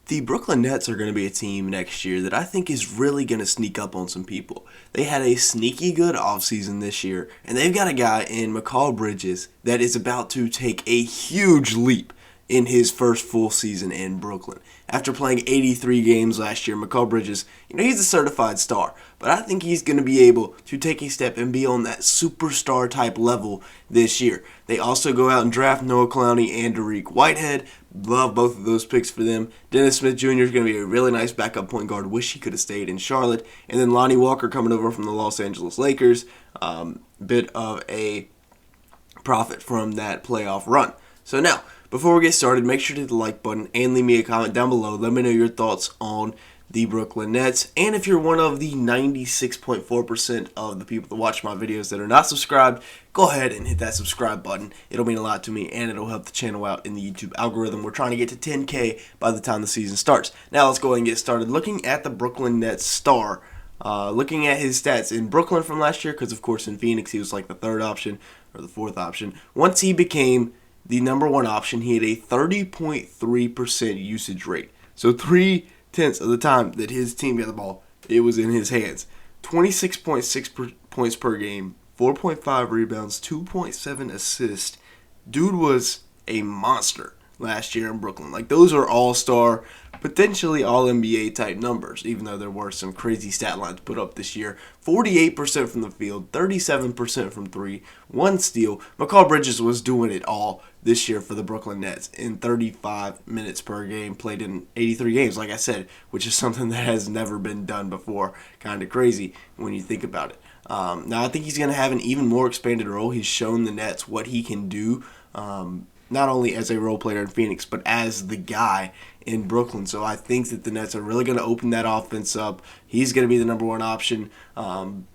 The Brooklyn Nets are going to be a team next year that I think is really going to sneak up on some people. They had a sneaky good offseason this year, and they've got a guy in Mikal Bridges that is about to take a huge leap in his first full season in Brooklyn. After playing 83 games last year, Mikal Bridges, he's a certified star, but I think he's going to be able to take a step and be on that superstar type level this year. They also go out and draft Noah Clowney and Dariq Whitehead. Love both of those picks for them. Dennis Smith Jr. is going to be a really nice backup point guard. Wish he could have stayed in Charlotte. And then Lonnie Walker coming over from the Los Angeles Lakers. Bit of a profit from that playoff run. So now, before we get started, make sure to hit the like button and leave me a comment down below. Let me know your thoughts on the Brooklyn Nets. And if you're one of the 96.4% of the people that watch my videos that are not subscribed, go ahead and hit that subscribe button. It'll mean a lot to me, and it'll help the channel out in the YouTube algorithm. We're trying to get to 10K by the time the season starts. Now let's go ahead and get started. Looking at the Brooklyn Nets star, looking at his stats in Brooklyn from last year, because of course in Phoenix he was like the third option or the fourth option. Once he became the number one option, he had a 30.3% usage rate. So 3/10 of the time that his team got the ball, it was in his hands. 26.6 points per game, 4.5 rebounds, 2.7 assists. Dude was a monster last year in Brooklyn. Like, those are all-star, potentially all-NBA type numbers, even though there were some crazy stat lines put up this year. 48% from the field, 37% from three, 1 steal. Mikal Bridges was doing it all this year for the Brooklyn Nets in 35 minutes per game, played in 83 games, like I said, which is something that has never been done before. Kind of crazy when you think about it. Now, I think he's going to have an even more expanded role. He's shown the Nets what he can do, not only as a role player in Phoenix, but as the guy in Brooklyn. So I think that the Nets are really going to open that offense up. He's going to be the number one option. I'm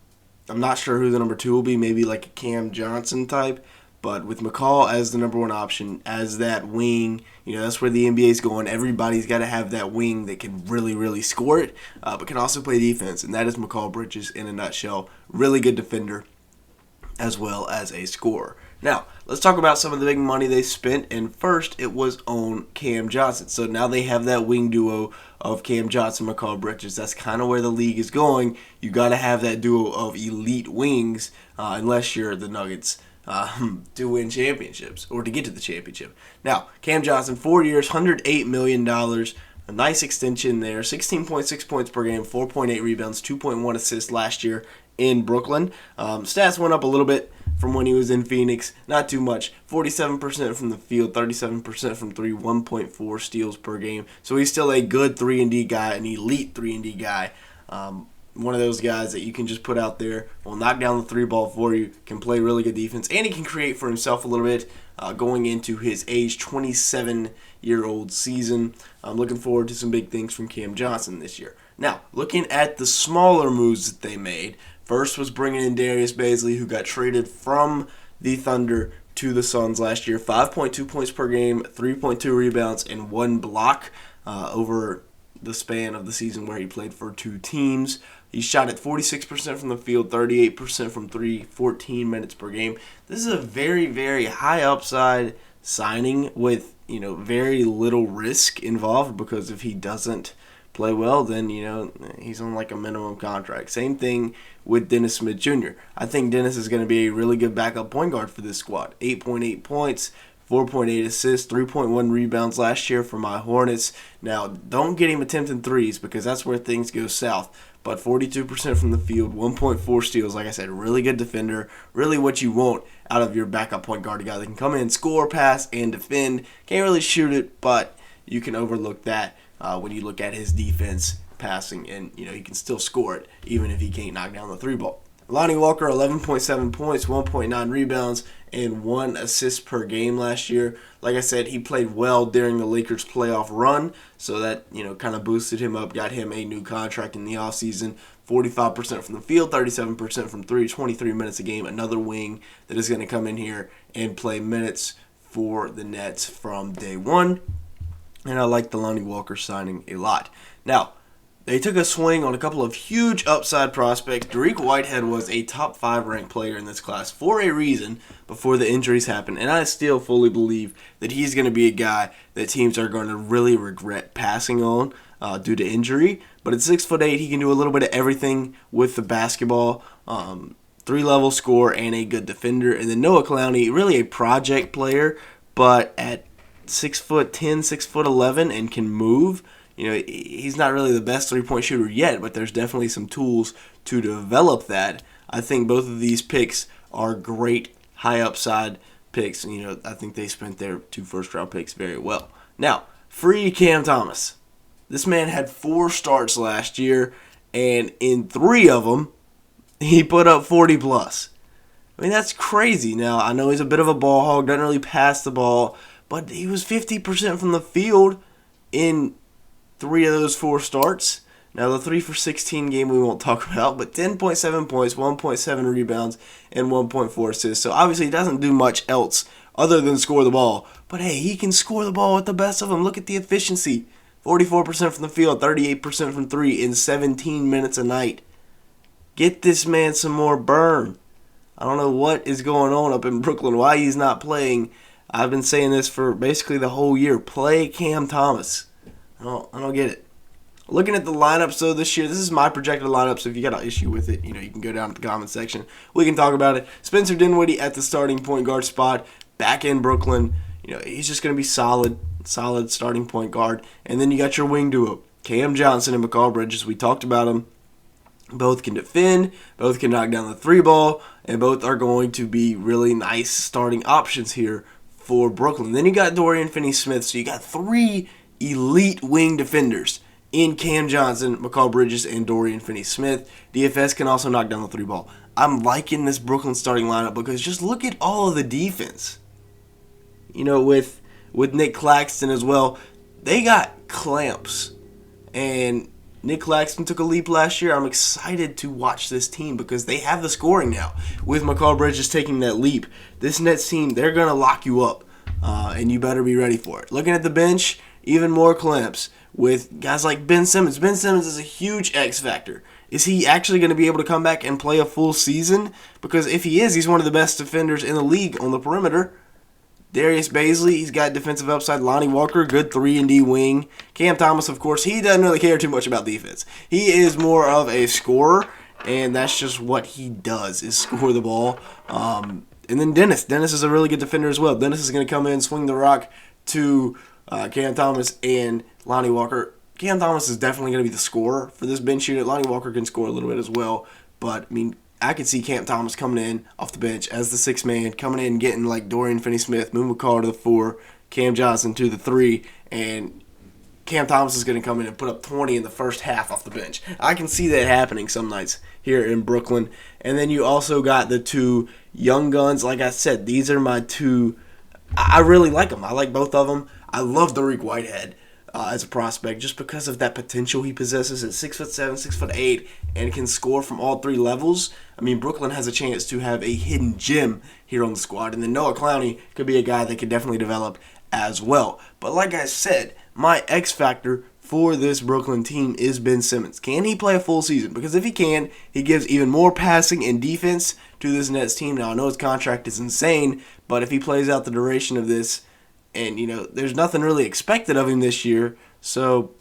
not sure who the number two will be, maybe like a Cam Johnson type. But with Mikal as the number one option, as that wing, that's where the NBA is going. Everybody's got to have that wing that can really, really score it, but can also play defense. And that is Mikal Bridges in a nutshell. Really good defender as well as a scorer. Now, let's talk about some of the big money they spent. And first, it was on Cam Johnson. So now they have that wing duo of Cam Johnson, Mikal Bridges. That's kind of where the league is going. You got to have that duo of elite wings, unless you're the Nuggets. To win championships or to get to the championship. Now, Cam Johnson, 4 years, $108 million. A nice extension there. 16.6 points per game, 4.8 rebounds, 2.1 assists last year in Brooklyn. Stats went up a little bit from when he was in Phoenix. Not too much. 47% from the field, 37% from three, 1.4 steals per game. So he's still a good 3-and-D guy, an elite 3-and-D guy. One of those guys that you can just put out there, will knock down the three ball for you, can play really good defense, and he can create for himself a little bit going into his age 27-year-old season. I'm looking forward to some big things from Cam Johnson this year. Now, looking at the smaller moves that they made, first was bringing in Darius Bazley, who got traded from the Thunder to the Suns last year. 5.2 points per game, 3.2 rebounds, and 1 block over the span of the season where he played for 2 teams. He shot at 46% from the field, 38% from three, 14 minutes per game. This is a very, very high upside signing with, very little risk involved, because if he doesn't play well, then, he's on like a minimum contract. Same thing with Dennis Smith Jr. I think Dennis is going to be a really good backup point guard for this squad. 8.8 points, 4.8 assists, 3.1 rebounds last year for my Hornets. Now, don't get him attempting threes, because that's where things go south. But 42% from the field, 1.4 steals. Like I said, really good defender. Really what you want out of your backup point guard, a guy that can come in, score, pass, and defend. Can't really shoot it, but you can overlook that when you look at his defense, passing, and he can still score it even if he can't knock down the three ball. Lonnie Walker, 11.7 points, 1.9 rebounds, and 1 assist per game last year. Like I said, he played well during the Lakers playoff run, so that, kind of boosted him up, got him a new contract in the offseason. 45% from the field, 37% from three, 23 minutes a game. Another wing that is going to come in here and play minutes for the Nets from day one. And I like the Lonnie Walker signing a lot. Now, They took a swing on a couple of huge upside prospects. Dariq Whitehead was a top 5 ranked player in this class for a reason before the injuries happened, and I still fully believe that he's going to be a guy that teams are going to really regret passing on due to injury. But at 6'8", he can do a little bit of everything with the basketball. 3-level scorer and a good defender. And then Noah Clowney, really a project player, but at 6'10", 6'11", and can move. He's not really the best three-point shooter yet, but there's definitely some tools to develop that. I think both of these picks are great high upside picks. I think they spent their 2 first-round picks very well. Now, free Cam Thomas. This man had 4 starts last year, and in 3 of them, he put up 40+. I mean, that's crazy. Now, I know he's a bit of a ball hog, doesn't really pass the ball, but he was 50% from the field in 3 of those 4 starts. Now, the 3 for 16 game we won't talk about, but 10.7 points, 1.7 rebounds, and 1.4 assists. So, obviously, he doesn't do much else other than score the ball. But, hey, he can score the ball with the best of them. Look at the efficiency. 44% from the field, 38% from 3 in 17 minutes a night. Get this man some more burn. I don't know what is going on up in Brooklyn, why he's not playing. I've been saying this for basically the whole year. Play Cam Thomas. I don't get it. Looking at the lineups, though, this year, this is my projected lineup, so if you got an issue with it, you can go down to the comment section. We can talk about it. Spencer Dinwiddie at the starting point guard spot, back in Brooklyn. He's just going to be solid starting point guard. And then you got your wing duo, Cam Johnson and Mikal Bridges. We talked about them. Both can defend, both can knock down the 3 ball, and both are going to be really nice starting options here for Brooklyn. Then you got Dorian Finney-Smith, so you got 3 elite wing defenders in Cam Johnson, Mikal Bridges, and Dorian Finney-Smith. DFS can also knock down the 3 ball. I'm liking this Brooklyn starting lineup because just look at all of the defense. With Nick Claxton as well, they got clamps, and Nick Claxton took a leap last year. I'm excited to watch this team because they have the scoring now. With Mikal Bridges taking that leap, this Nets team, they're going to lock you up, and you better be ready for it. Looking at the bench, even more clamps with guys like Ben Simmons. Ben Simmons is a huge X factor. Is he actually going to be able to come back and play a full season? Because if he is, he's one of the best defenders in the league on the perimeter. Darius Bazley, he's got defensive upside. Lonnie Walker, good 3-and-D wing. Cam Thomas, of course, he doesn't really care too much about defense. He is more of a scorer, and that's just what he does, is score the ball. And then Dennis. Dennis is a really good defender as well. Dennis is going to come in, swing the rock to Cam Thomas and Lonnie Walker. Cam Thomas is definitely going to be the scorer for this bench unit. Lonnie Walker can score a little bit as well, but, I could see Cam Thomas coming in off the bench as the 6th man, coming in, getting like Dorian Finney-Smith, moving McCall to the 4, Cam Johnson to the 3, and Cam Thomas is going to come in and put up 20 in the first half off the bench. I can see that happening some nights here in Brooklyn. And then you also got the 2 young guns. Like I said, these are my 2. I really like them. I like both of them. I love Dariq Whitehead as a prospect just because of that potential he possesses at 6'7", 6'8", and can score from all 3 levels. Brooklyn has a chance to have a hidden gem here on the squad. And then Noah Clowney could be a guy that could definitely develop as well. But like I said, my X factor for this Brooklyn team is Ben Simmons. Can he play a full season? Because if he can, he gives even more passing and defense to this Nets team. Now, I know his contract is insane, but if he plays out the duration of this, and, there's nothing really expected of him this year, so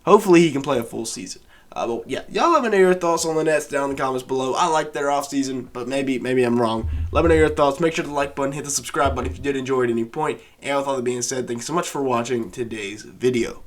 hopefully he can play a full season. But yeah, y'all let me know your thoughts on the Nets down in the comments below. I like their offseason, but maybe I'm wrong. Let me know your thoughts. Make sure to like button, hit the subscribe button if you did enjoy at any point. And with all that being said, thanks so much for watching today's video.